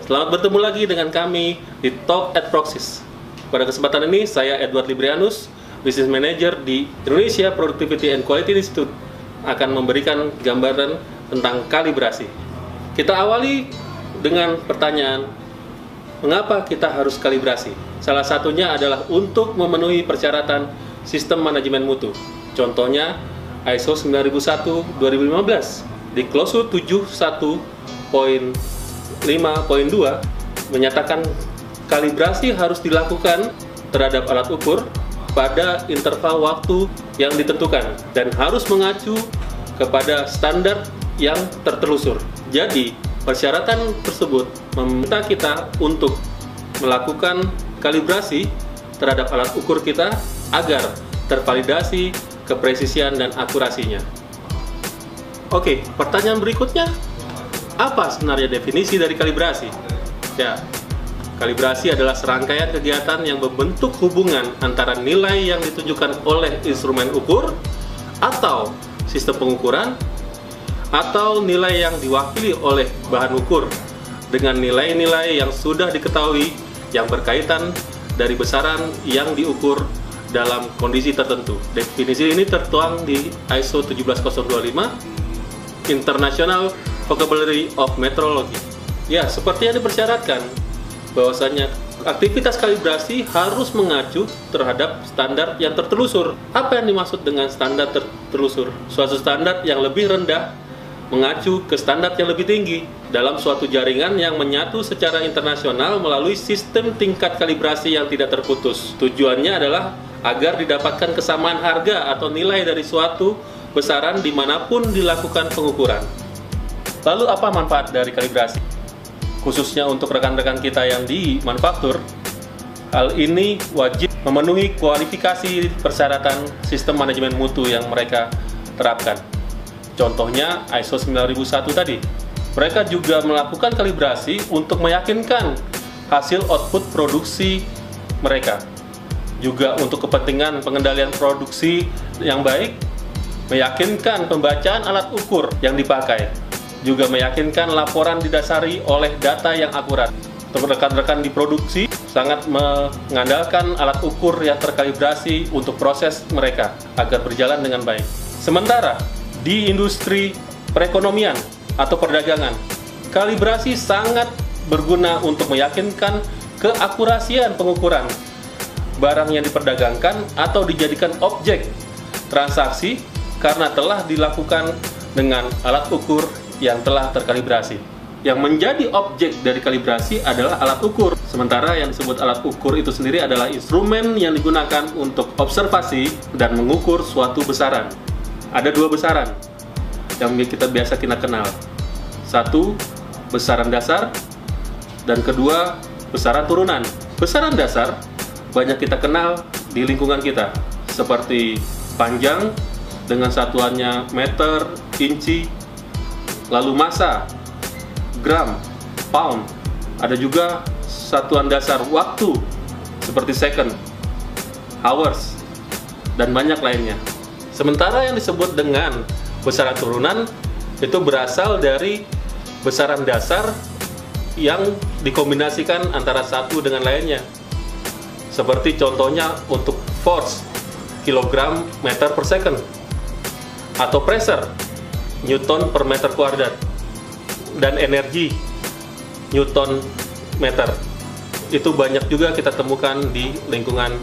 Selamat bertemu lagi dengan kami di Talk at Proxys. Pada kesempatan ini, saya Edward Librianus, Business Manager di Indonesia Productivity and Quality Institute, akan memberikan gambaran tentang kalibrasi. Kita awali dengan pertanyaan, mengapa kita harus kalibrasi? Salah satunya adalah untuk memenuhi persyaratan sistem manajemen mutu. Contohnya ISO 9001-2015 di Klausul 71.5.2 menyatakan kalibrasi harus dilakukan terhadap alat ukur pada interval waktu yang ditentukan dan harus mengacu kepada standar yang tertelusur. Jadi, persyaratan tersebut meminta kita untuk melakukan kalibrasi terhadap alat ukur kita agar tervalidasi kepresisian dan akurasinya. Oke, pertanyaan berikutnya, apa sebenarnya definisi dari kalibrasi? Ya, kalibrasi adalah serangkaian kegiatan yang membentuk hubungan antara nilai yang ditunjukkan oleh instrumen ukur atau sistem pengukuran atau nilai yang diwakili oleh bahan ukur dengan nilai-nilai yang sudah diketahui yang berkaitan dari besaran yang diukur dalam kondisi tertentu. Definisi ini tertuang di ISO 17025 International Vocabulary of Metrology. Ya, seperti yang dipersyaratkan, bahwasanya aktivitas kalibrasi harus mengacu terhadap standar yang tertelusur. Apa yang dimaksud dengan standar tertelusur? Suatu standar yang lebih rendah mengacu ke standar yang lebih tinggi dalam suatu jaringan yang menyatu secara internasional melalui sistem tingkat kalibrasi yang tidak terputus. Tujuannya adalah agar didapatkan kesamaan harga atau nilai dari suatu besaran dimanapun dilakukan pengukuran. Lalu apa manfaat dari kalibrasi? Khususnya untuk rekan-rekan kita yang di manufaktur, hal ini wajib memenuhi kualifikasi persyaratan sistem manajemen mutu yang mereka terapkan. Contohnya ISO 9001 tadi. Mereka juga melakukan kalibrasi untuk meyakinkan hasil output produksi mereka. Juga untuk kepentingan pengendalian produksi yang baik, meyakinkan pembacaan alat ukur yang dipakai, juga meyakinkan laporan didasari oleh data yang akurat. Rekan-rekan di produksi sangat mengandalkan alat ukur yang terkalibrasi untuk proses mereka agar berjalan dengan baik. Sementara di industri perekonomian atau perdagangan, kalibrasi sangat berguna untuk meyakinkan keakurasian pengukuran barang yang diperdagangkan atau dijadikan objek transaksi karena telah dilakukan dengan alat ukur yang telah terkalibrasi. Yang menjadi objek dari kalibrasi adalah alat ukur. Sementara yang disebut alat ukur itu sendiri adalah instrumen yang digunakan untuk observasi dan mengukur suatu besaran. Ada dua besaran yang biasa kita kenal. Satu, besaran dasar, dan kedua, besaran turunan. Besaran dasar banyak kita kenal di lingkungan kita, seperti panjang dengan satuannya meter, inci, lalu massa, gram, pound. Ada juga satuan dasar waktu seperti second, hours, dan banyak lainnya. Sementara yang disebut dengan besaran turunan itu berasal dari besaran dasar yang dikombinasikan antara satu dengan lainnya. Seperti contohnya untuk force, kilogram meter per second, atau pressure, newton per meter kuadrat, dan energi, newton meter. Itu banyak juga kita temukan di lingkungan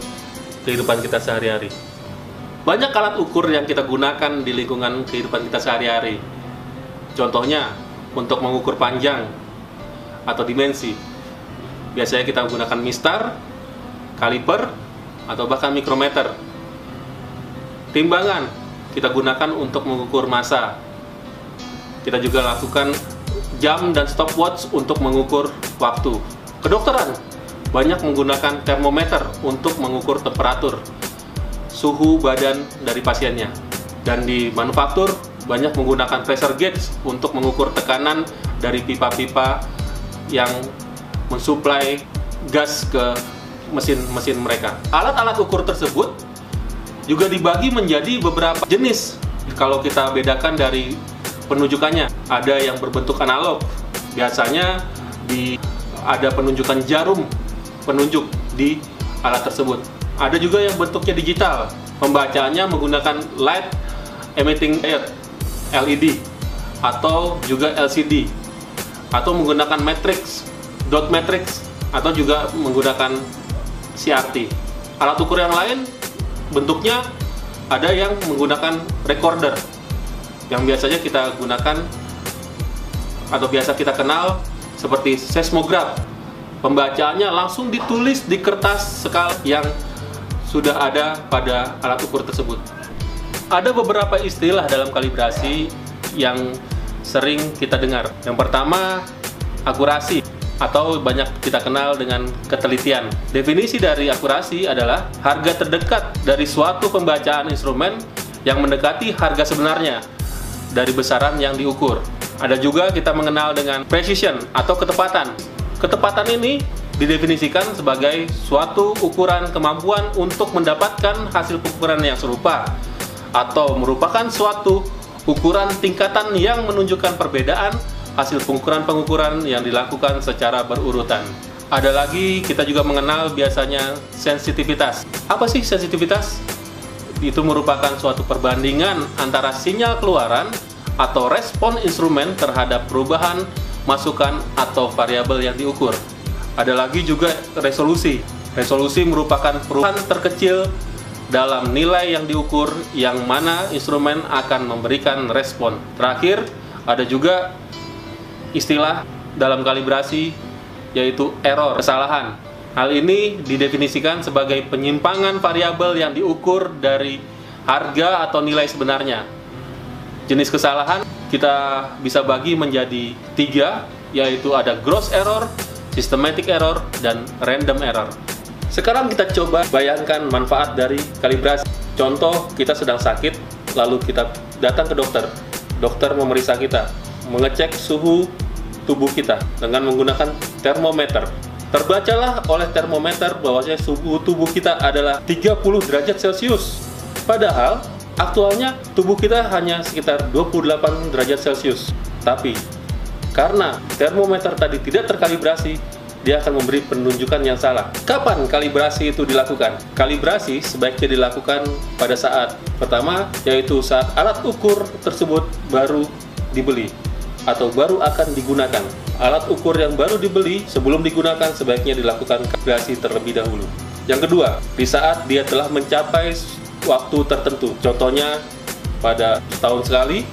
kehidupan kita sehari-hari. Banyak alat ukur yang kita gunakan di lingkungan kehidupan kita sehari-hari. Contohnya, untuk mengukur panjang atau dimensi, biasanya kita menggunakan mistar, kaliper, atau bahkan mikrometer. Timbangan kita gunakan untuk mengukur massa. Kita juga lakukan jam dan stopwatch untuk mengukur waktu. Kedokteran banyak menggunakan termometer untuk mengukur temperatur, suhu badan dari pasiennya. Dan di manufaktur banyak menggunakan pressure gauge untuk mengukur tekanan dari pipa-pipa yang mensuplai gas ke mesin-mesin mereka. Alat-alat ukur tersebut juga dibagi menjadi beberapa jenis. Kalau kita bedakan dari penunjukannya, ada yang berbentuk analog. Biasanya di ada penunjukan jarum penunjuk di alat tersebut. Ada juga yang bentuknya digital, pembacaannya menggunakan light emitting diode LED atau juga LCD, atau menggunakan matrix, dot matrix, atau juga menggunakan CRT. Alat ukur yang lain bentuknya ada yang menggunakan recorder, yang biasanya kita gunakan atau biasa kita kenal seperti seismograf. Pembacaannya langsung ditulis di kertas skala yang sudah ada pada alat ukur tersebut. Ada beberapa istilah dalam kalibrasi yang sering kita dengar. Yang pertama, akurasi, atau banyak kita kenal dengan ketelitian. Definisi dari akurasi adalah harga terdekat dari suatu pembacaan instrumen yang mendekati harga sebenarnya dari besaran yang diukur. Ada juga kita mengenal dengan precision atau ketepatan. Ketepatan ini didefinisikan sebagai suatu ukuran kemampuan untuk mendapatkan hasil pengukuran yang serupa, atau merupakan suatu ukuran tingkatan yang menunjukkan perbedaan hasil pengukuran-pengukuran yang dilakukan secara berurutan. Ada lagi kita juga mengenal biasanya sensitivitas. Apa sih sensitivitas? Itu merupakan suatu perbandingan antara sinyal keluaran atau respon instrumen terhadap perubahan, masukan, atau variabel yang diukur. Ada lagi juga resolusi. Resolusi merupakan perubahan terkecil dalam nilai yang diukur yang mana instrumen akan memberikan respon. Terakhir, ada juga istilah dalam kalibrasi yaitu error, kesalahan. Hal ini didefinisikan sebagai penyimpangan variabel yang diukur dari harga atau nilai sebenarnya. Jenis kesalahan kita bisa bagi menjadi 3, yaitu ada gross error, systematic error, dan random error. Sekarang kita coba bayangkan manfaat dari kalibrasi. Contoh, kita sedang sakit, lalu kita datang ke dokter. Dokter memeriksa kita, mengecek suhu tubuh kita dengan menggunakan termometer. Terbacalah oleh termometer bahwasanya suhu tubuh kita adalah 30 derajat Celcius. Padahal aktualnya tubuh kita hanya sekitar 28 derajat Celcius. Tapi karena termometer tadi tidak terkalibrasi, dia akan memberi penunjukan yang salah. Kapan kalibrasi itu dilakukan? Kalibrasi sebaiknya dilakukan pada saat pertama, yaitu saat alat ukur tersebut baru dibeli atau baru akan digunakan. Alat ukur yang baru dibeli sebelum digunakan sebaiknya dilakukan kalibrasi terlebih dahulu. Yang kedua, di saat dia telah mencapai waktu tertentu, contohnya pada setahun sekali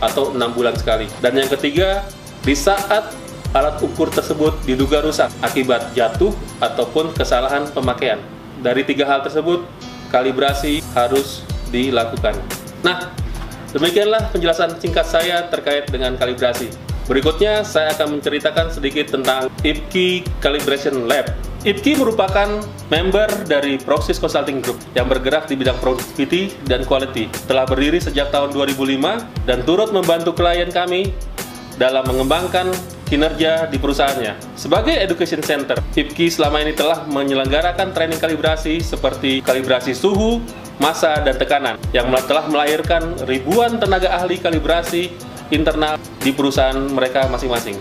atau 6 bulan sekali. Dan yang ketiga, di saat alat ukur tersebut diduga rusak akibat jatuh ataupun kesalahan pemakaian. Dari 3 hal tersebut, kalibrasi harus dilakukan. Nah, demikianlah penjelasan singkat saya terkait dengan kalibrasi. Berikutnya saya akan menceritakan sedikit tentang IPKI Calibration Lab. IPKI merupakan member dari Proxys Consulting Group yang bergerak di bidang productivity dan quality. Telah berdiri sejak tahun 2005 dan turut membantu klien kami dalam mengembangkan kinerja di perusahaannya. Sebagai education center, IPKI selama ini telah menyelenggarakan training kalibrasi seperti kalibrasi suhu, massa, dan tekanan yang telah melahirkan ribuan tenaga ahli kalibrasi internal di perusahaan mereka masing-masing.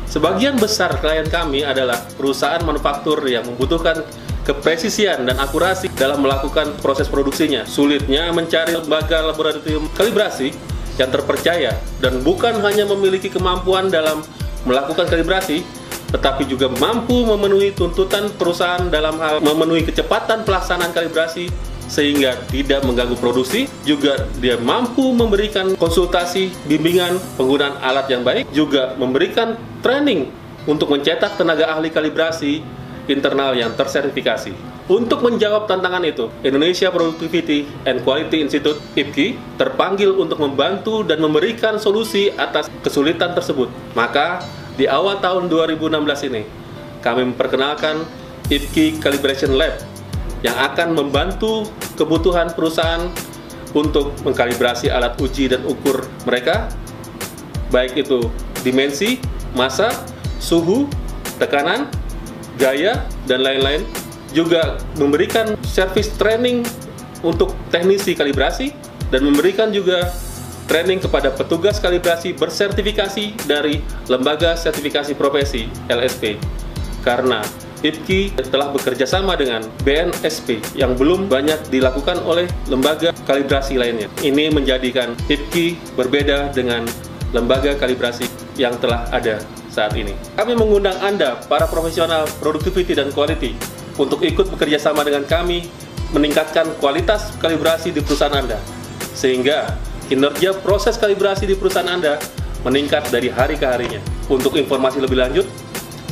Sebagian besar klien kami adalah perusahaan manufaktur yang membutuhkan kepresisian dan akurasi dalam melakukan proses produksinya. Sulitnya mencari lembaga laboratorium kalibrasi yang terpercaya dan bukan hanya memiliki kemampuan dalam melakukan kalibrasi, tetapi juga mampu memenuhi tuntutan perusahaan dalam hal memenuhi kecepatan pelaksanaan kalibrasi sehingga tidak mengganggu produksi. Juga dia mampu memberikan konsultasi, bimbingan, penggunaan alat yang baik, juga memberikan training untuk mencetak tenaga ahli kalibrasi internal yang tersertifikasi. Untuk menjawab tantangan itu, Indonesia Productivity and Quality Institute (IPQI) terpanggil untuk membantu dan memberikan solusi atas kesulitan tersebut. Maka, di awal tahun 2016 ini, kami memperkenalkan IPQI Calibration Lab yang akan membantu kebutuhan perusahaan untuk mengkalibrasi alat uji dan ukur mereka, baik itu dimensi, massa, suhu, tekanan, gaya, dan lain-lain. Juga memberikan service training untuk teknisi kalibrasi dan memberikan juga training kepada petugas kalibrasi bersertifikasi dari Lembaga Sertifikasi Profesi (LSP). karena IPKI telah bekerja sama dengan BNSP yang belum banyak dilakukan oleh lembaga kalibrasi lainnya. Ini menjadikan IPKI berbeda dengan lembaga kalibrasi yang telah ada saat ini. Kami mengundang Anda, para profesional productivity dan quality, untuk ikut bekerja sama dengan kami meningkatkan kualitas kalibrasi di perusahaan Anda, sehingga kinerja proses kalibrasi di perusahaan Anda meningkat dari hari ke harinya. Untuk informasi lebih lanjut,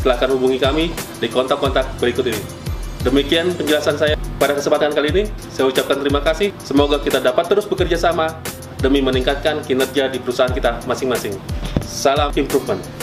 silakan hubungi kami di kontak-kontak berikut ini. Demikian penjelasan saya pada kesempatan kali ini. Saya ucapkan terima kasih. Semoga kita dapat terus bekerja sama demi meningkatkan kinerja di perusahaan kita masing-masing. Salam improvement.